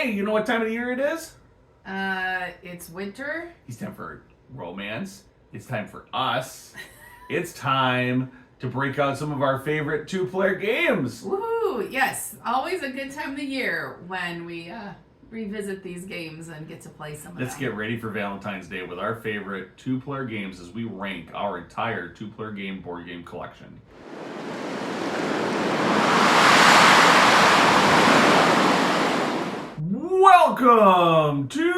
Hey, you know what time of the year it is? It's winter. It's time for romance. It's time for us. It's time to break out some of our favorite two-player games. Woohoo! Yes, always a good time of the year when we revisit these games and get to play some of them. Let's get ready for Valentine's Day with our favorite two-player games as we rank our entire two-player game board game collection. Welcome to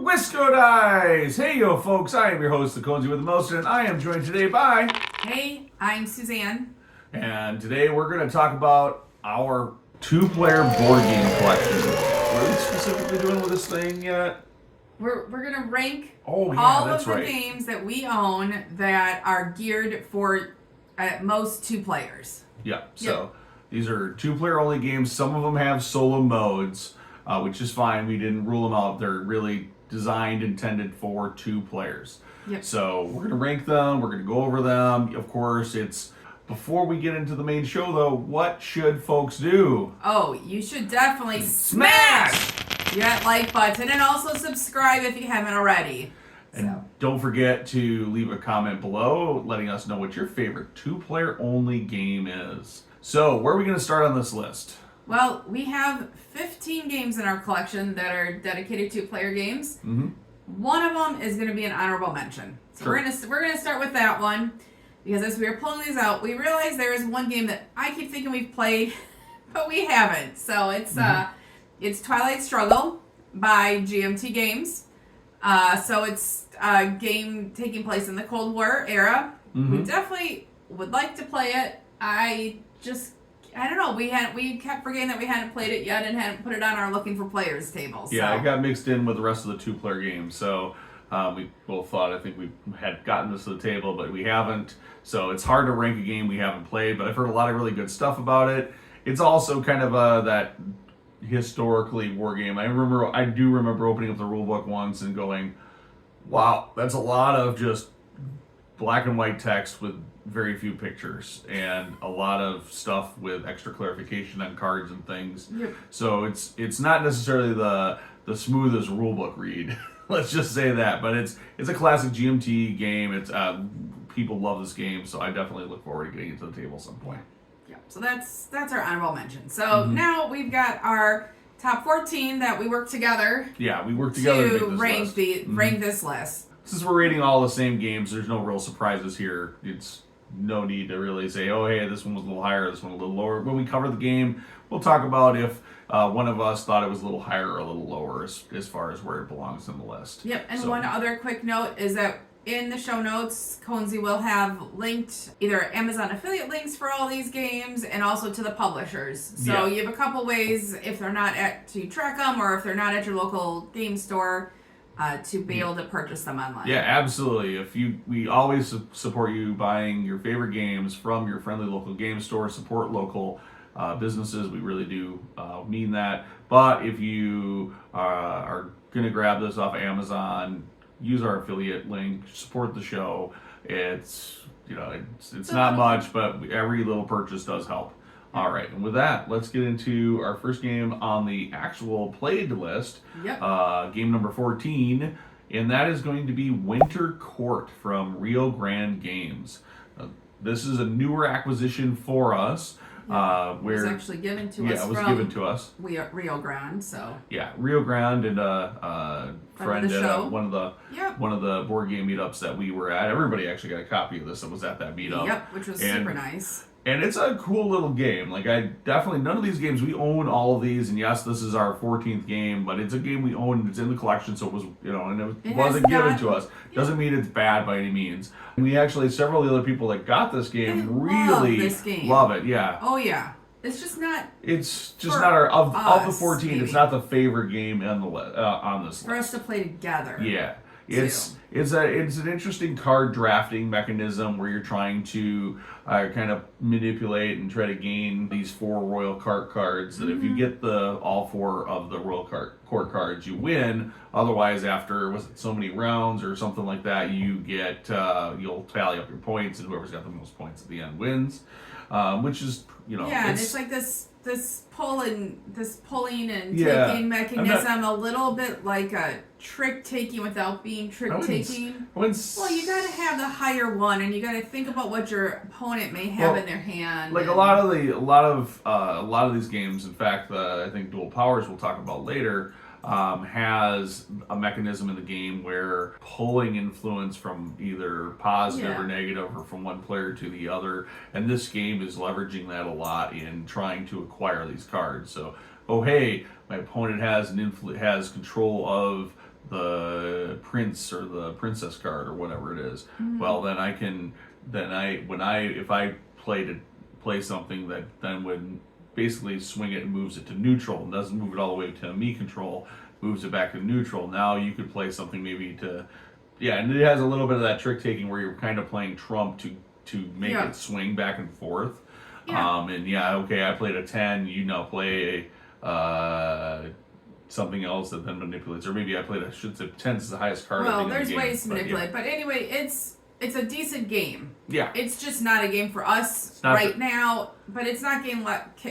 WiscoDice! Hey yo folks, I am your host, the Conesy with the most, and I am joined today by... Hey, I'm Suzanne. And today we're going to talk about our two-player board game collection. What are we specifically doing with this thing yet? We're going to rank all of the games that we own that are geared for at most two players. Yeah, so these are two-player only games. Some of them have solo modes, which is fine. We didn't rule them out. They're really designed, intended for two players. Yep. So we're going to rank them. We're going to go over them. Of course, it's... Before we get into the main show, though, what should folks do? Oh, you should definitely smash that like button and also subscribe if you haven't already. And don't forget to leave a comment below letting us know what your favorite two-player only game is. So, where are we going to start on this list? Well, we have 15 games in our collection that are dedicated two-player games. Mm-hmm. One of them is going to be an honorable mention. So Sure. we're gonna start with that one because as we were pulling these out, we realized there is one game that I keep thinking we've played, but we haven't. So it's Twilight Struggle by GMT Games. So it's a game taking place in the Cold War era. Mm-hmm. We definitely would like to play it. I don't know. We kept forgetting that we hadn't played it yet and hadn't put it on our looking for players table. So. Yeah, it got mixed in with the rest of the two-player games. So we both thought, I think we had gotten this to the table, but we haven't. So it's hard to rank a game we haven't played, but I've heard a lot of really good stuff about it. It's also kind of that historically war game. I do remember opening up the rule book once and going, wow, that's a lot of just black and white text with very few pictures and a lot of stuff with extra clarification on cards and things. Yep. So it's not necessarily the smoothest rule book read. Let's just say that, but it's a classic GMT game. It's people love this game, so I definitely look forward to getting it to the table at some point. Yeah. So that's our honorable mention. So now we've got our top 14 that we work together. Yeah, we work together to rank this list. Since we're rating all the same games, there's no real surprises here. It's no need to really say, oh, hey, this one was a little higher, this one a little lower. When we cover the game, we'll talk about if one of us thought it was a little higher or a little lower as far as where it belongs in the list. Yep, and one other quick note is that in the show notes, Conesy will have linked either Amazon affiliate links for all these games and also to the publishers. So you have a couple ways, if they're not to track them or if they're not at your local game store, to be able to purchase them online. Yeah, absolutely. We always support you buying your favorite games from your friendly local game store. Support local businesses. We really do mean that. But if you are going to grab this off Amazon, use our affiliate link. Support the show. It's not much, but every little purchase does help. All right, and with that, let's get into our first game on the actual played list. Yep. Game number 14, and that is going to be Winter Court from Rio Grande Games. This is a newer acquisition for us. It was actually given to us. Yeah, it was given to us. Rio Grande, so. Yeah, Rio Grande and a friend at one of the board game meetups that we were at. Everybody actually got a copy of this that was at that meetup. Yep, which was super nice. And it's a cool little game. Like, none of these games, we own all of these, and yes, this is our 14th game, but it's a game we own, it's in the collection, so it was, and it wasn't given to us. Doesn't mean it's bad by any means. And we actually, several of the other people that got this game really love it, yeah. Oh, yeah. It's just not our, of the 14, maybe. It's not the favorite game on this list. For us to play together. Yeah. It's an interesting card drafting mechanism where you're trying to kind of manipulate and try to gain these 4 royal court cards. That if you get all 4 of the royal court cards, you win. Otherwise, after so many rounds or something like that, you get you'll tally up your points, and whoever's got the most points at the end wins. Which is and it's like this pulling and Yeah. taking mechanism a little bit like a trick taking without being trick taking. Well, you gotta have the higher one, and you gotta think about what your opponent may have in their hand. Like a lot of these games. In fact, I think Dual Powers we'll talk about later. Has a mechanism in the game where pulling influence from either positive or negative or from one player to the other, and this game is leveraging that a lot in trying to acquire these cards. So, oh hey, my opponent has control of the prince or the princess card or whatever it is. Mm-hmm. Well, then if I play something that then would basically swing it and moves it to neutral and doesn't move it all the way to me control, moves it back to neutral. Now you could play something maybe and it has a little bit of that trick taking where you're kind of playing trump to make it swing back and forth. I played a 10, you now play something else that then manipulates, or maybe I played 10 is the highest card. Well, there's ways to manipulate, but anyway, it's a decent game. Yeah. It's just not a game for us right now, but it's not a game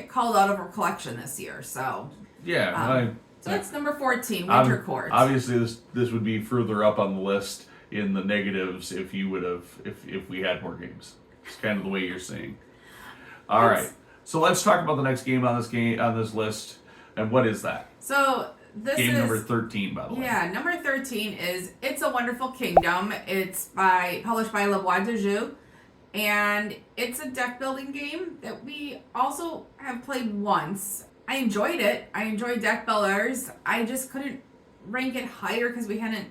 called out of our collection this year, so. Yeah. So that's number 14, Winter Court. Obviously, this would be further up on the list in the negatives if we had more games. It's kind of the way you're saying. All right. So let's talk about the next game on this list, and what is that? So this game number 13, by the way. Yeah, number 13 is It's a Wonderful Kingdom. It's published by Le Bois de Jeu, and it's a deck building game that we also have played once. I enjoyed it. I enjoyed deck builders. I just couldn't rank it higher because we hadn't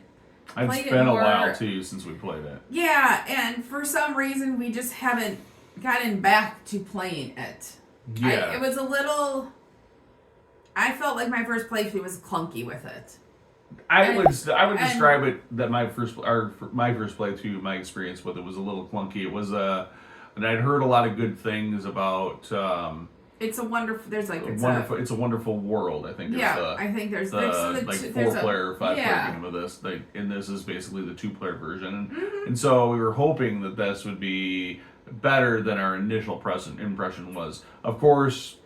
played it. It's been a while too since we played it. Yeah, and for some reason we just haven't gotten back to playing it. Yeah. It was a little. I felt like my first playthrough was clunky with it. I would describe it that my first playthrough, my experience with it was a little clunky. It was and I'd heard a lot of good things about. It's a wonderful. There's like it's a wonderful world. I think. Yeah, I think there's 4-player, 5-player game of this. And this is basically the 2-player version, and so we were hoping that this would be better than our initial impression was. Of course,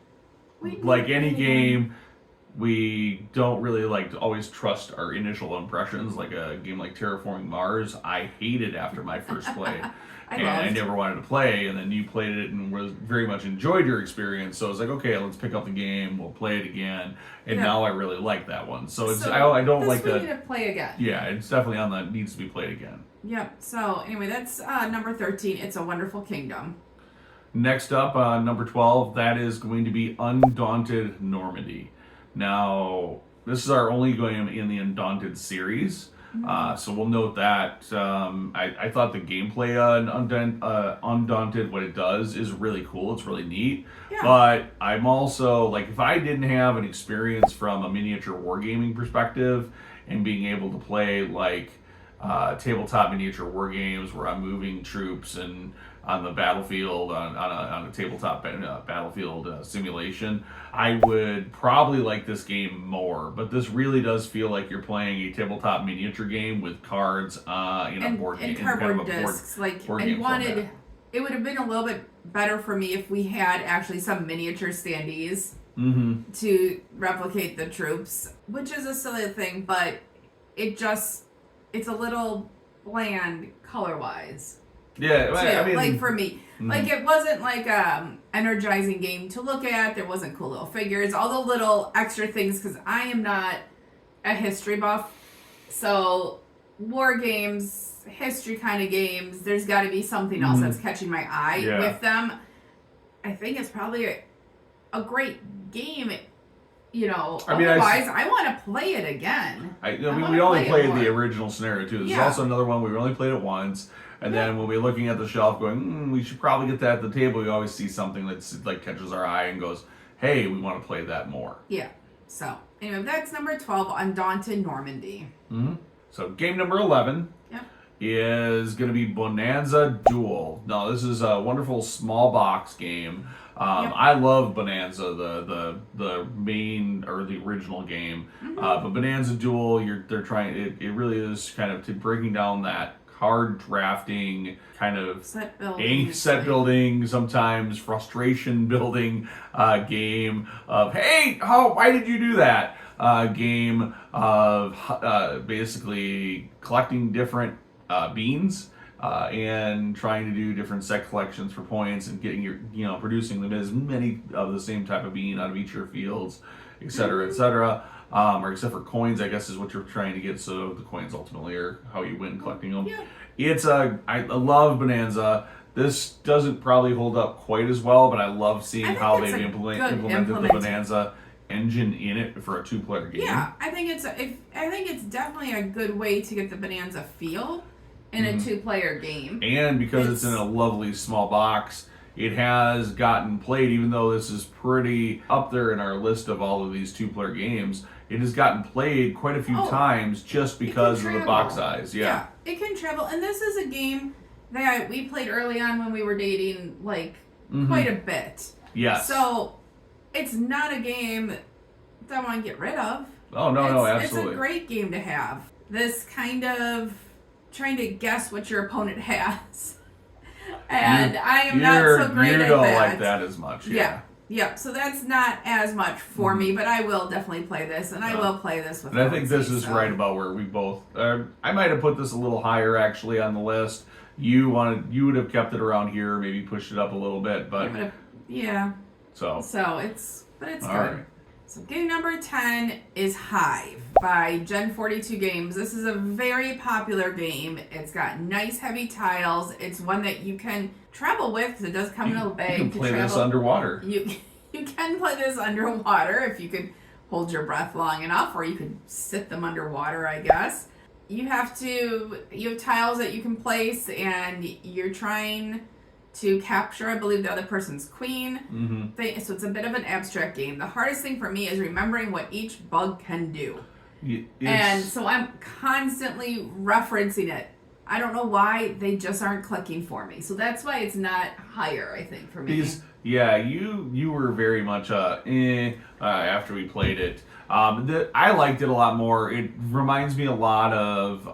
like any game, we don't really like to always trust our initial impressions. Like a game like Terraforming Mars, I hated after my first play. I never wanted to play, and then you played it and very much enjoyed your experience. So I was like, okay, let's pick up the game, we'll play it again, and now I really like that one. So I don't like that. We need to play again. Yeah, it's definitely on that needs to be played again. Yep. So anyway, that's number 13. It's a Wonderful Kingdom. Next up, number 12, that is going to be Undaunted Normandy. Now, this is our only game in the Undaunted series. So we'll note that. I thought the gameplay on Undaunted, what it does, is really cool. It's really neat. Yeah. But I'm also, like, if I didn't have an experience from a miniature wargaming perspective and being able to play, like, tabletop miniature war games where I'm moving troops and on the battlefield, on a tabletop battlefield simulation, I would probably like this game more. But this really does feel like you're playing a tabletop miniature game with cards in a board game. And cardboard discs. It would have been a little bit better for me if we had actually some miniature standees to replicate the troops, which is a silly thing, but it's a little bland color-wise. Yeah, I mean, like for me, like it wasn't like energizing game to look at. There wasn't cool little figures, all the little extra things. Because I am not a history buff, so war games, history kind of games. There's got to be something else that's catching my eye with them. I think it's probably a great game. Otherwise, I want to play it again. We only played the original scenario too. There's also another one we only played it once. And then when we're looking at the shelf going, we should probably get that at the table, we always see something that's like catches our eye and goes, hey, we want to play that more. Yeah. So, anyway, that's number 12, Undaunted Normandy. So, game number 11 is going to be Bonanza Duel. Now, this is a wonderful small box game. I love Bonanza, the main or the original game. But Bonanza Duel, it really is kind of breaking down that card drafting kind of set building, building, sometimes frustration building game of, hey, why did you do that? Game of basically collecting different beans and trying to do different set collections for points and getting producing them as many of the same type of bean out of each of your fields, et cetera, et cetera. Or except for coins, I guess, is what you're trying to get. So the coins ultimately are how you win collecting them. Yeah. I love Bonanza. This doesn't probably hold up quite as well, but I love seeing how they've implemented the Bonanza engine in it for a 2-player game. Yeah, I think it's definitely a good way to get the Bonanza feel in a 2-player game. And because it's in a lovely small box, it has gotten played, even though this is pretty up there in our list of all of these 2-player games. It has gotten played quite a few times just because of the box size. Yeah, it can travel. And this is a game that we played early on when we were dating, quite a bit. Yes. So it's not a game that I want to get rid of. Oh, no, absolutely. It's a great game to have. This kind of trying to guess what your opponent has. And I am not so great at that. You don't like that as much. Yeah. So that's not as much for me, but I will definitely play this, and I will play this with. And I think this is right about where we both. I might have put this a little higher actually on the list. You would have kept it around here, maybe pushed it up a little bit, but So it's good. Right. So game number 10 is Hive by Gen 42 Games. This is a very popular game. It's got nice heavy tiles. It's one that you can travel with because it does come in a bag. You can play this underwater. You can play this underwater if you can hold your breath long enough, or you could sit them underwater, I guess. You have tiles that you can place, and you're trying to capture, I believe, the other person's queen. So it's a bit of an abstract game. The hardest thing for me is remembering what each bug can do. And so I'm constantly referencing it. I don't know why they just aren't clicking for me. So that's why it's not higher, I think, for me. You were very much after we played it. I liked it a lot more. It reminds me a lot of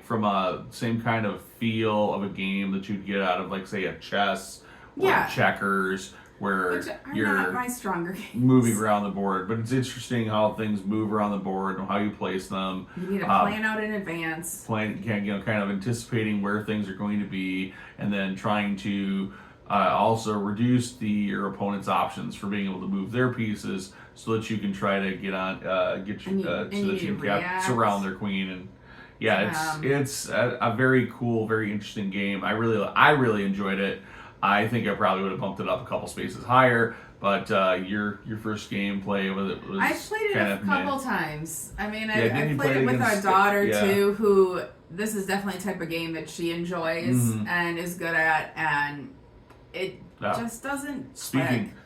from a same kind of feel of a game that you'd get out of say a chess or checkers, where you're not my stronger games. Moving around the board. But it's interesting how things move around the board and how you place them. You need to plan out in advance. Kind of anticipating where things are going to be, and then trying to also reduce your opponent's options for being able to move their pieces, so that you can try to get on, so that you can surround their queen. And it's a very cool, very interesting game. I really enjoyed it. I think I probably would have bumped it up a couple spaces higher, but your first gameplay with it was I played it a couple times. I mean, I played it with our daughter too, who this is definitely a type of game that she enjoys and is good at, and it just doesn't.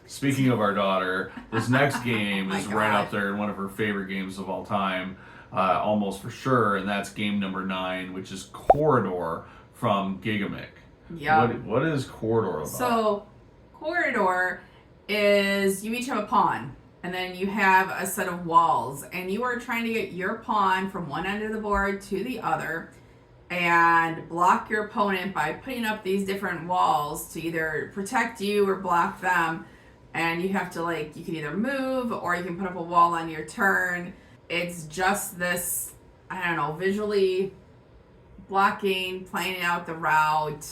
Speaking of our daughter, this next game is right up there in one of her favorite games of all time, almost for sure, and that's game number 9, which is Corridor from Gigamic. Yeah. What is Corridor about? So, Corridor is you each have a pawn, and then you have a set of walls, and you are trying to get your pawn from one end of the board to the other, and block your opponent by putting up these different walls to either protect you or block them. And you have to you can either move or you can put up a wall on your turn. It's just this, I don't know, visually blocking, planning out the route.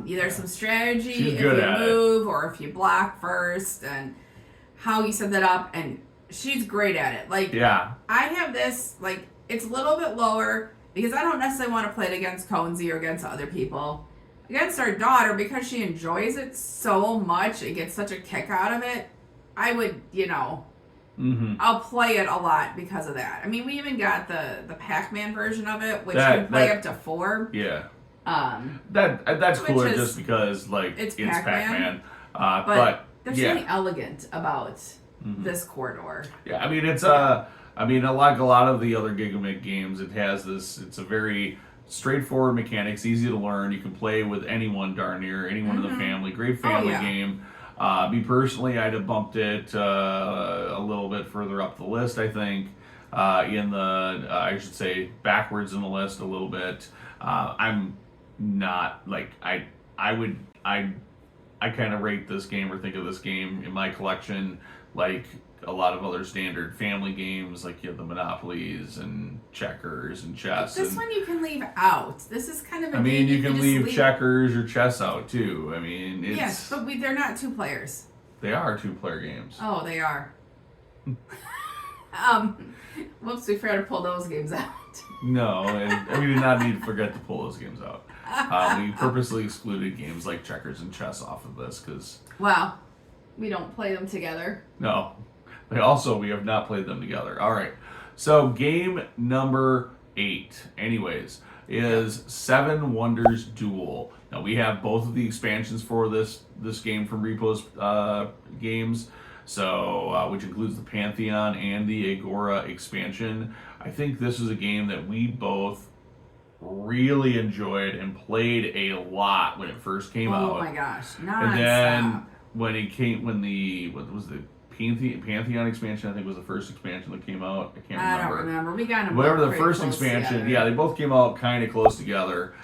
Either some strategy if you move or if you block first, and how you set that up. And she's great at it. I have this, it's a little bit lower because I don't necessarily want to play it against Conesy or against other people. Against our daughter, because she enjoys it so much and gets such a kick out of it, I would, I'll play it a lot because of that. I mean, we even got the Pac-Man version of it, which can play up to 4. Yeah. That's cooler just because it's Pac-Man. But there's something elegant about this Corridor. Yeah, I mean like a lot of the other Gigamic games, it has this. It's a very straightforward mechanics, easy to learn. You can play with anyone, darn near anyone in the family. Great family game. Me personally, I'd have bumped it a little bit further up the list, I think. in the, I should say, backwards in the list a little bit. I'm not like I kind of rate this game or think of this game in my collection like a lot of other standard family games, like you have the Monopolies and checkers and chess. This one you can leave out. This is kind of a I mean, game you can just leave checkers or chess out too. I mean, it's, yes, but they're not 2 players. they are 2-player games. Oh, they are. Whoops, we forgot to pull those games out. No, and we did not need to forget to pull those games out. We purposely excluded games like checkers and chess off of this because... Wow. We don't play them together. No. But also, we have not played them together. All right. So, game number 8, anyways, is Seven Wonders Duel. Now, we have both of the expansions for this game from Repo's games, so which includes the Pantheon and the Agora expansion. I think this is a game that we both really enjoyed and played a lot when it first came out. Oh my gosh, nonstop. And then when what was the Pantheon expansion, I think was the first expansion that came out. I don't remember. We got them whatever the pretty first close expansion. together. Yeah, they both came out kind of close together,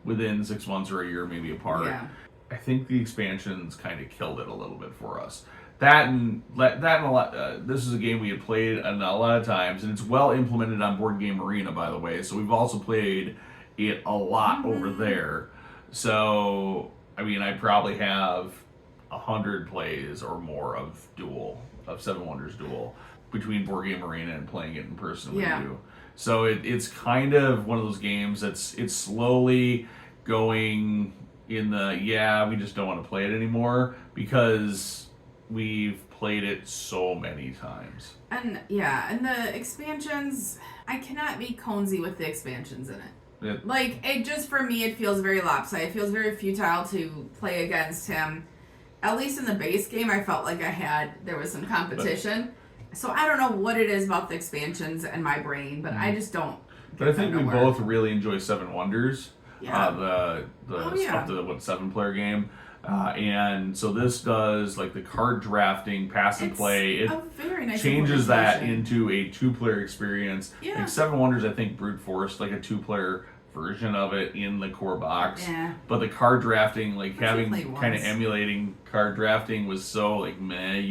within 6 months or a year maybe apart. Yeah. I think the expansions kind of killed it a little bit for us. That and a lot. This is a game we had played a lot of times, and it's well implemented on Board Game Arena, by the way. So we've also played it a lot over there. So I mean, I probably have 100 plays or more of Seven Wonders Duel between Board Game Arena and playing it in person with you. So it's kind of one of those games that's slowly going in the we just don't want to play it anymore because we've played it so many times. And the expansions, I cannot be Conesy with the expansions in it. It just, for me, it feels very lopsided. It feels very futile to play against him. At least in the base game, I felt like there was some competition. So I don't know what it is about the expansions and my brain, but I just don't. But I think we both really enjoy Seven Wonders. Yeah. Up to 7-player game. And so this does like the card drafting, pass and play. It a very nice changes that into a 2-player experience. Yeah. Like Seven Wonders, I think brute forced like a 2-player version of it in the core box. Yeah. But the card drafting, like having kind of once. emulating card drafting was so like meh.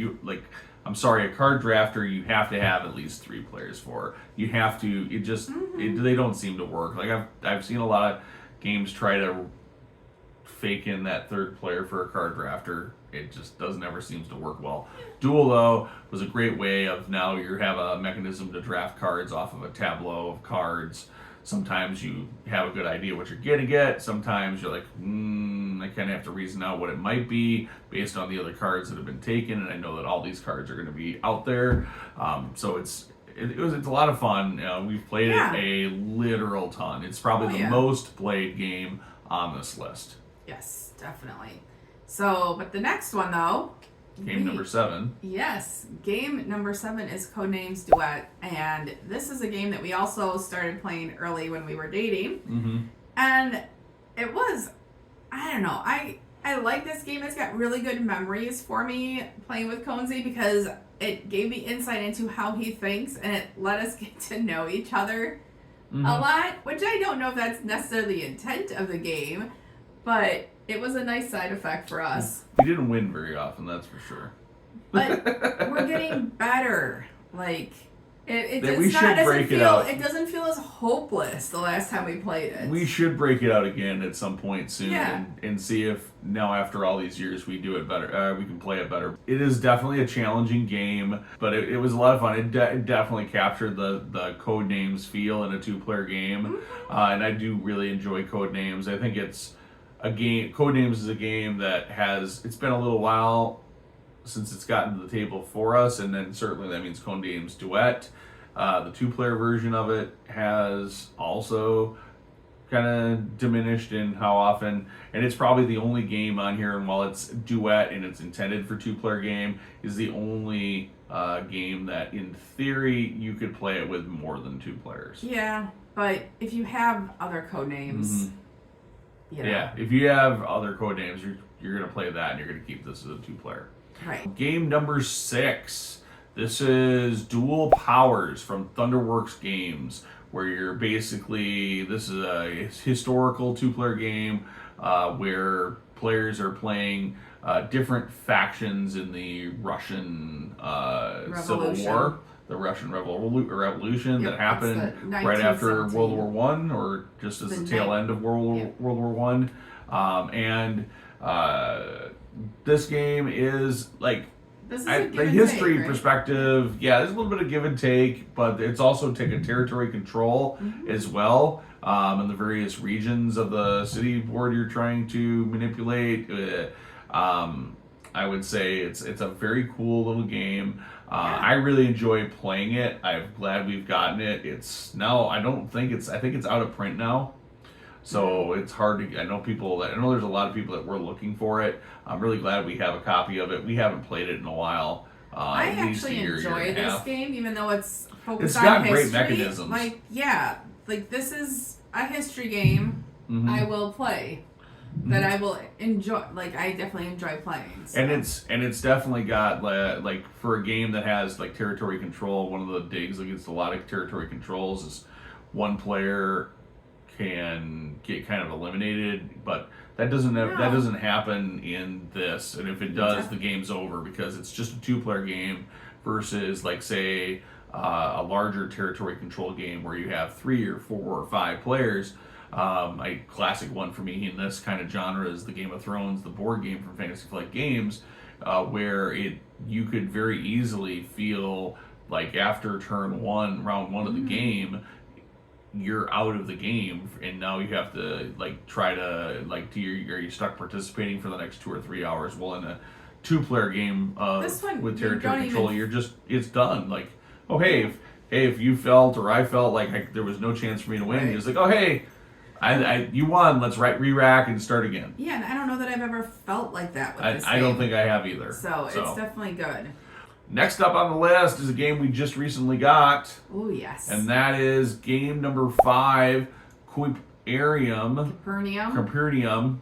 I'm sorry, a card drafter you have to have at least 3 players for. You have to. It just they don't seem to work. Like I've seen a lot of games try to fake in that 3rd player for a card drafter. It just never seems to work well. Duel, though, was a great way of now you have a mechanism to draft cards off of a tableau of cards. Sometimes you have a good idea what you're going to get. Sometimes you're like, I kind of have to reason out what it might be based on the other cards that have been taken, and I know that all these cards are going to be out there. So it's a lot of fun. We've played it a literal ton. It's probably the most played game on this list. Yes, definitely. So, but the next one though. Game number 7. Yes, game number 7 is Codenames Duet, and this is a game that we also started playing early when we were dating. Mm-hmm. And it was, I don't know, I like this game. It's got really good memories for me playing with Conesy because it gave me insight into how he thinks, and it let us get to know each other a lot, which I don't know if that's necessarily the intent of the game, but it was a nice side effect for us. We didn't win very often, that's for sure. But we're getting better. Like, it doesn't feel as hopeless the last time we played it. We should break it out again at some point soon Yeah. and see if now after all these years we do it better. We can play it better. It is definitely a challenging game, but it was a lot of fun. It definitely captured the Codenames feel in a 2-player game, and I do really enjoy Codenames. I think it's a game. Codenames is a game that it's been a little while since it's gotten to the table for us, and then certainly that means Codenames Duet. The 2-player version of it has also kind of diminished in how often, and it's probably the only game on here, and while it's Duet and it's intended for 2-player game, is the only game that in theory you could play it with more than 2 players. Yeah, but if you have other Codenames, yeah, if you have other Codenames, you're going to play that, and you're going to keep this as a 2-player. Right. Game number 6. This is Dual Powers from Thunderworks Games, where you're basically, this is a historical two-player game where players are playing different factions in the Russian Civil War, the Russian Revolution that happened right after World War One, or just as the tail end of World War One. And this game is like, the history perspective, yeah, there's a little bit of give and take, but it's also taking territory control as well, in the various regions of the city board you're trying to manipulate. I would say it's a very cool little game. I really enjoy playing it. I'm glad we've gotten it. It's now, I think it's out of print now. So it's hard to, I know there's a lot of people that were looking for it. I'm really glad we have a copy of it. We haven't played it in a while. I actually enjoy this game, even though it's focused on history. It's got great mechanisms. This is a history game I will play. That I will enjoy, I definitely enjoy playing. So. And it's definitely got, for a game that has, territory control, one of the digs against a lot of territory controls is one player can get kind of eliminated, but that doesn't happen in this. And if it does, the game's over, because it's just a two-player game versus, say, a larger territory control game where you have 3 or 4 or 5 players. A classic one for me in this kind of genre is the Game of Thrones, the board game from Fantasy Flight Games, where you could very easily feel like after turn 1, round 1 of the game, you're out of the game, and now you have to try to are you stuck participating for the next 2 or 3 hours? Well, in a 2-player game with territory control, it's done. If you felt or I felt like there was no chance for me to win, you're just like, oh hey, you won. Let's re-rack and start again. Yeah, and I don't know that I've ever felt like that with this game. I don't think I have either. So it's definitely good. Next up on the list is a game we just recently got. Oh, yes. And that is game number 5, Capernaum,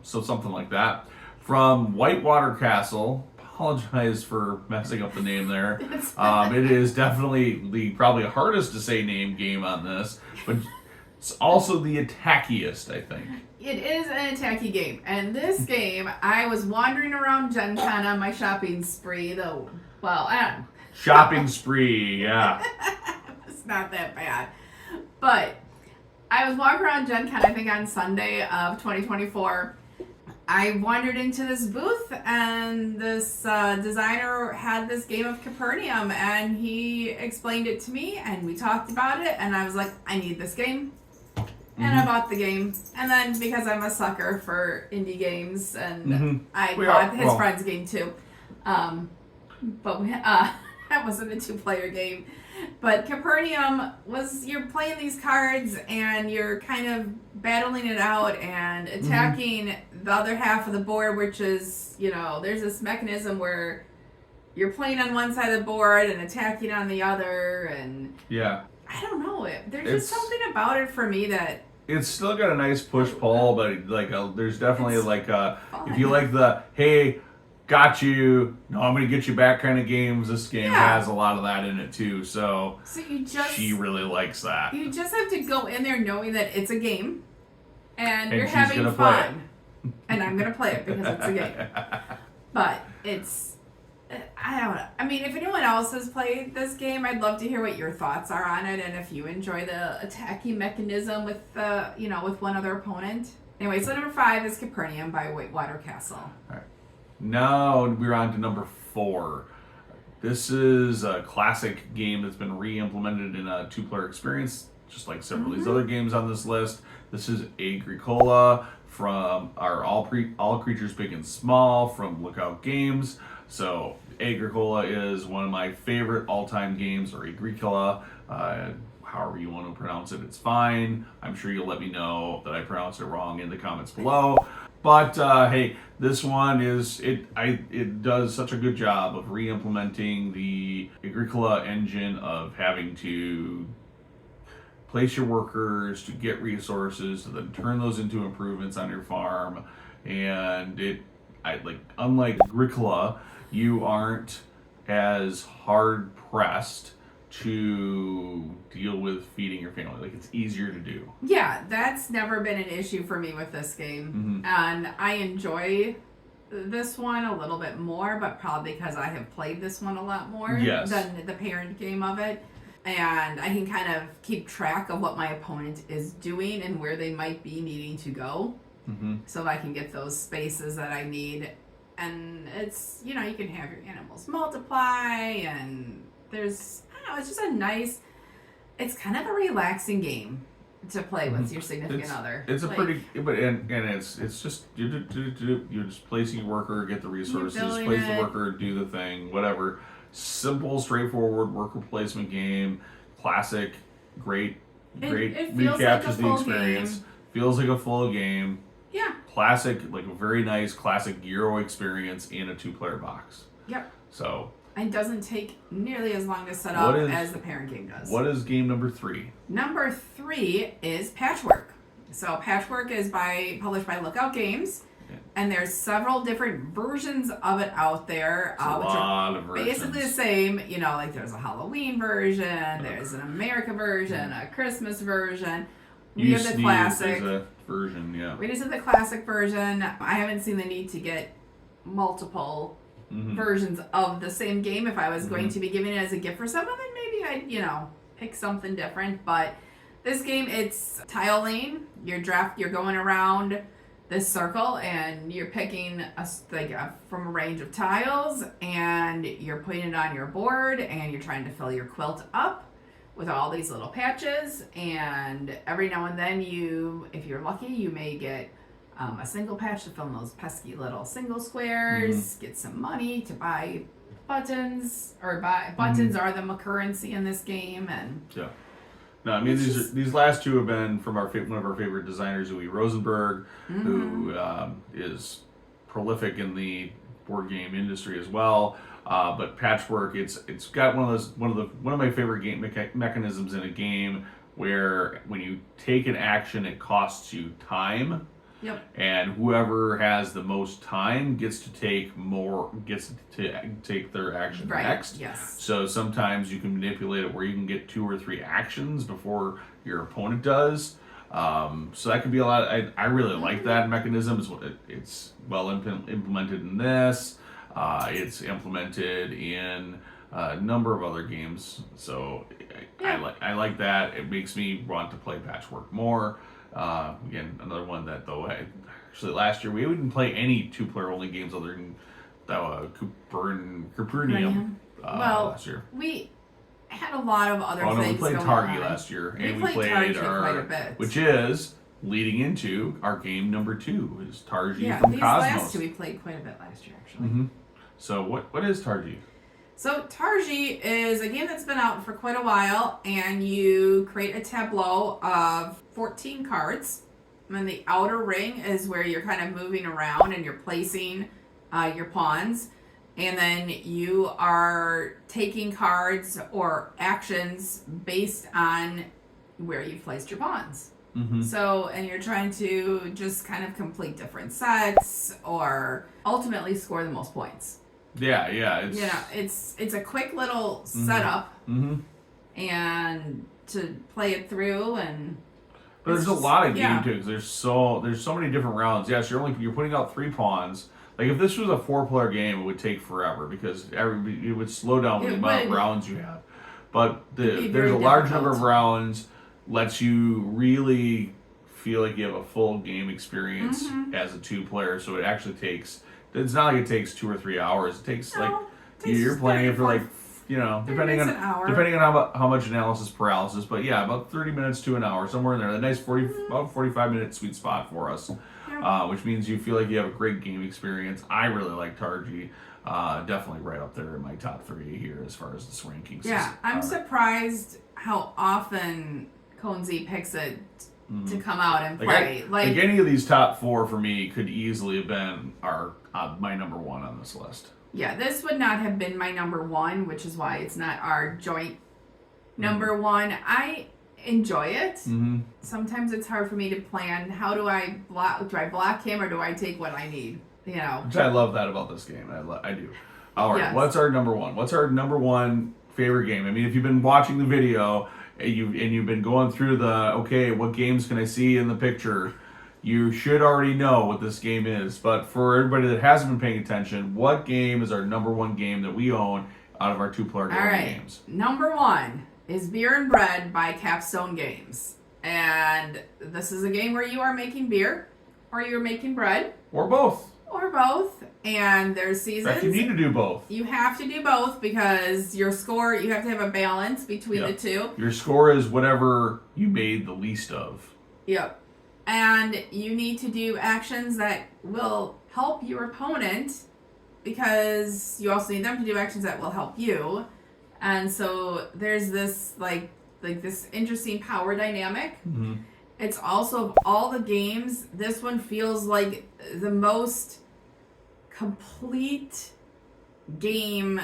so something like that, from Whitewater Castle. Apologize for messing up the name there. It is definitely the probably hardest to say name game on this, but it's also the attackiest, I think. It is an attacky game. And this game, I was wandering around Gen Con on my shopping spree, though. Well, shopping spree, yeah. It's not that bad. But I was walking around Gen Con, I think on Sunday of 2024. I wandered into this booth, and this designer had this game of Capernaum, and he explained it to me, and we talked about it, and I was like, I need this game. And I bought the game. And then, because I'm a sucker for indie games, and I bought his friend's game too. But that wasn't a 2-player game. But Capernaum you're playing these cards, and you're kind of battling it out and attacking the other half of the board, which is, there's this mechanism where you're playing on one side of the board and attacking on the other, and I don't know. There's just something about it for me that... It's still got a nice push-pull, but there's definitely if you like the, hey, got you, no, I'm going to get you back kind of games, this game has a lot of that in it too, so she really likes that. You just have to go in there knowing that it's a game, and you're having fun. And I'm going to play it because it's a game. But it's... I don't know. I mean, if anyone else has played this game, I'd love to hear what your thoughts are on it, and if you enjoy the attacking mechanism with with one other opponent. Anyway, so number 5 is Capernaum by Whitewater Castle. All right. Now we're on to number 4. This is a classic game that's been re-implemented in a 2-player experience, just like several of these other games on this list. This is Agricola from All Creatures Big and Small from Lookout Games. So Agricola is one of my favorite all-time games, or Agricola, however you want to pronounce it, it's fine. I'm sure you'll let me know that I pronounce it wrong in the comments below. But hey, this one it does such a good job of re-implementing the Agricola engine of having to place your workers to get resources to then turn those into improvements on your farm. And unlike Agricola, you aren't has hard pressed to deal with feeding your family. Like, it's easier to do. Yeah, that's never been an issue for me with this game. And I enjoy this one a little bit more, but probably because I have played this one a lot more than the parent game of it. And I can kind of keep track of what my opponent is doing and where they might be needing to go. So I can get those spaces that I need. And it's, you can have your animals multiply, and there's, I don't know, it's just a nice, it's kind of a relaxing game to play with your significant other. It's a pretty, but and it's just you're just placing your worker, get the resources, place the worker, do the thing, whatever. Simple, straightforward worker placement game, classic, great, it recaptures like the experience. Game. Feels like a full game. Yeah. Classic, like a very nice classic Euro experience in a 2-player box. Yep. So. And doesn't take nearly as long to set up as the parent game does. What is game number 3? Number 3 is Patchwork. So Patchwork is published by Lookout Games. And there's several different versions of it out there, which are basically the same. Like there's a Halloween version, there's an America version, a Christmas version. We have the classic version, yeah. We just have the classic version. I haven't seen the need to get multiple versions of the same game. If I was going to be giving it as a gift for someone, then maybe I'd, pick something different. But this game, it's tile lane. You're going around this circle, and you're picking from a range of tiles, and you're putting it on your board, and you're trying to fill your quilt up with all these little patches. And every now and then if you're lucky, you may get a single patch to fill in those pesky little single squares, get some money to buy buttons, buttons are the currency in this game. And yeah. No, I mean these last two have been from one of our favorite designers, Uwe Rosenberg, who is prolific in the board game industry as well. But Patchwork, it's got one of my favorite game mechanisms in a game where when you take an action, it costs you time. Yep. And whoever has the most time gets to take their action next. Yes. So sometimes you can manipulate it where you can get 2 or 3 actions before your opponent does. So that could be a lot. I really like that mechanism. It's well implemented in this. It's implemented in a number of other games. So I like that. It makes me want to play Patchwork more. Again, another one that actually last year we didn't play any 2-player only games other than Capernaum last year. We had a lot of other things. We played Targi last year, and we played Targi quite a bit, which is leading into our game number 2 is Targi from Cosmos. Last two we played quite a bit last year, actually. So what is Targi? So Targi is a game that's been out for quite a while, and you create a tableau of 14 cards. And the outer ring is where you're kind of moving around and you're placing your pawns. And then you are taking cards or actions based on where you've placed your pawns. So, and you're trying to just kind of complete different sets or ultimately score the most points. Yeah. It's a quick little setup, and to play it through, but there's a lot of game to it. There's so many different rounds. Yes, you're putting out 3 pawns. Like if this was a 4-player game, it would take forever because it would slow down with the amount of rounds you have. But there's a large number of rounds, lets you really feel like you have a full game experience as a 2-player. So it actually takes. It's not like it takes 2 or 3 hours. It takes you're playing it for depending on how much analysis paralysis, but about 30 minutes to an hour, somewhere in there. A nice 45-minute sweet spot for us, which means you feel like you have a great game experience. I really like Targi. Definitely right up there in my top 3 here as far as this rankings. Yeah, I'm surprised how often Conesy picks it to come out and play. Like any of these top 4 for me could easily have been my number 1 on this list. Yeah, this would not have been my number 1, which is why it's not our joint number 1. I enjoy it. Sometimes it's hard for me to plan. How do I block? Do I block him or do I take what I need? Which I love that about this game. I do. All right, Yes. what's our number one? What's our number one favorite game? I mean, if you've been watching the video and you've been going through okay, what games can I see in the picture? You should already know what this game is. But for everybody that hasn't been paying attention, what game is our number one game that we own out of our two-player All right. games? Number one is Beer and Bread by Capstone Games. And this is a game where you are making beer or you're making bread. Or both. Or both. And there's seasons. In fact, you need to do both. You have to do both because your score, you have to have a balance between the two. Your score is whatever you made the least of. Yep. And you need to do actions that will help your opponent because you also need them to do actions that will help you. And so there's this like this interesting power dynamic. Mm-hmm. It's also, of all the games, this one feels like the most complete game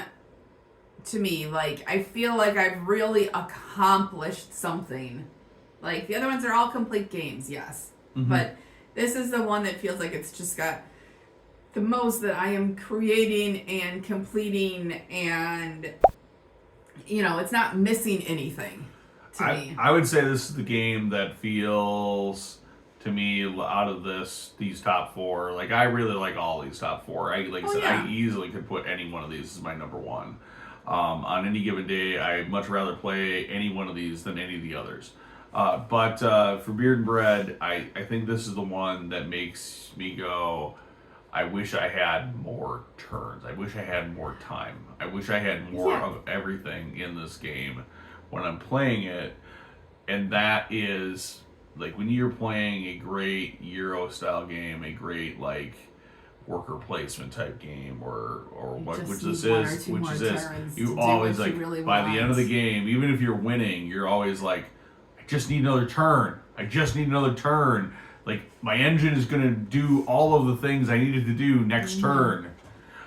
to me. Like, I feel like I've really accomplished something. Like, the other ones are all complete games, yes. Mm-hmm. But this is the one that feels like it's just got the most that I am creating and completing, and, you know, it's not missing anything. I would say this is the game that feels, to me, out of these top four, like I really like all these top four. I easily could put any one of these as my number one. On any given day, I'd much rather play any one of these than any of the others. But for Beer and Bread, I think this is the one that makes me go, I wish I had more turns. I wish I had more time. I wish I had more of everything in this game when I'm playing it. And that is, like, when you're playing a great Euro style game, a great like worker placement type game, or which this is, you always like really by the end of the game, even if you're winning, you're always like, I just need another turn. Like, my engine is going to do all of the things I needed to do next turn.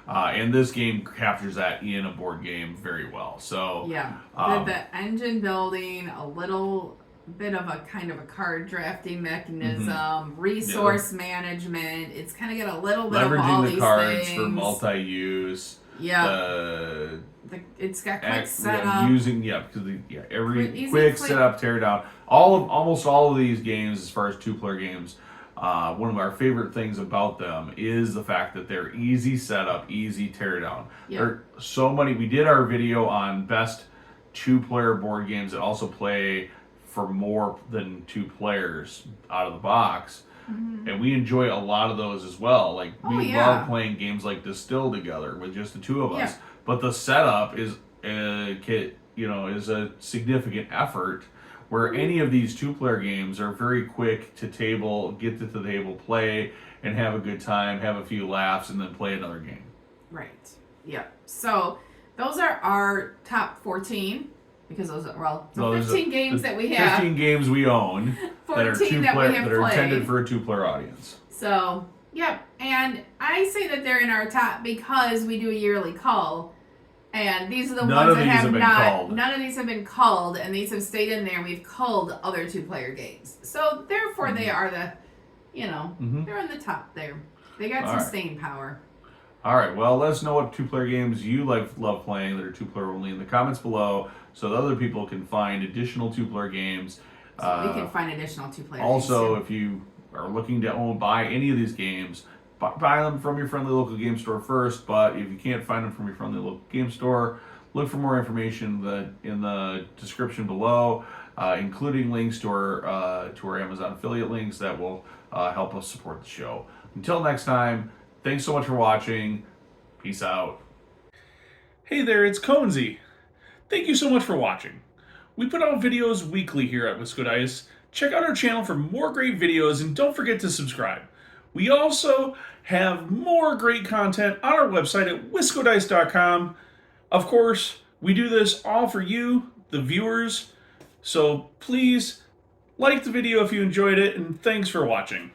And this game captures that in a board game very well. So the engine building, a little bit of a kind of a card drafting mechanism, resource management. It's kind of got a little bit of all these things. Leveraging the cards for multi-use. Yeah. It's got quick setup. Every quick setup, tear down. Almost all of these games, as far as two-player games, one of our favorite things about them is the fact that they're easy setup, easy teardown. There are so many. We did our video on best two-player board games that also play for more than two players out of the box. Mm-hmm. And we enjoy a lot of those as well. Like, we love playing games like Distill together with just the two of us. But the setup is a significant effort. Where any of these two-player games are very quick to table, get to the table, play, and have a good time, have a few laughs, and then play another game. Right. Yep. So those are our top 14, because those are, 15 games that we have. 15 games we own that are intended for a two-player audience. So, yep. And I say that they're in our top because we do a yearly cull. And these are the ones that have not. None of these have been culled, and these have stayed in there. And we've culled other two-player games, so therefore they are they're in the top there. They got some staying power. All right. Well, let us know what two-player games you love playing that are two-player only in the comments below, so that other people can find additional two-player games. So we can find additional two-player. Also, games if you are looking to buy any of these games, buy them from your friendly local game store first, but if you can't find them from your friendly local game store, look for more information in the description below, including links to our Amazon affiliate links that will help us support the show. Until next time, thanks so much for watching. Peace out. Hey there, it's Conesy. Thank you so much for watching. We put out videos weekly here at WiscoDice. Check out our channel for more great videos, and don't forget to subscribe. We also have more great content on our website at WiscoDice.com. Of course, we do this all for you, the viewers. So please like the video if you enjoyed it, and thanks for watching.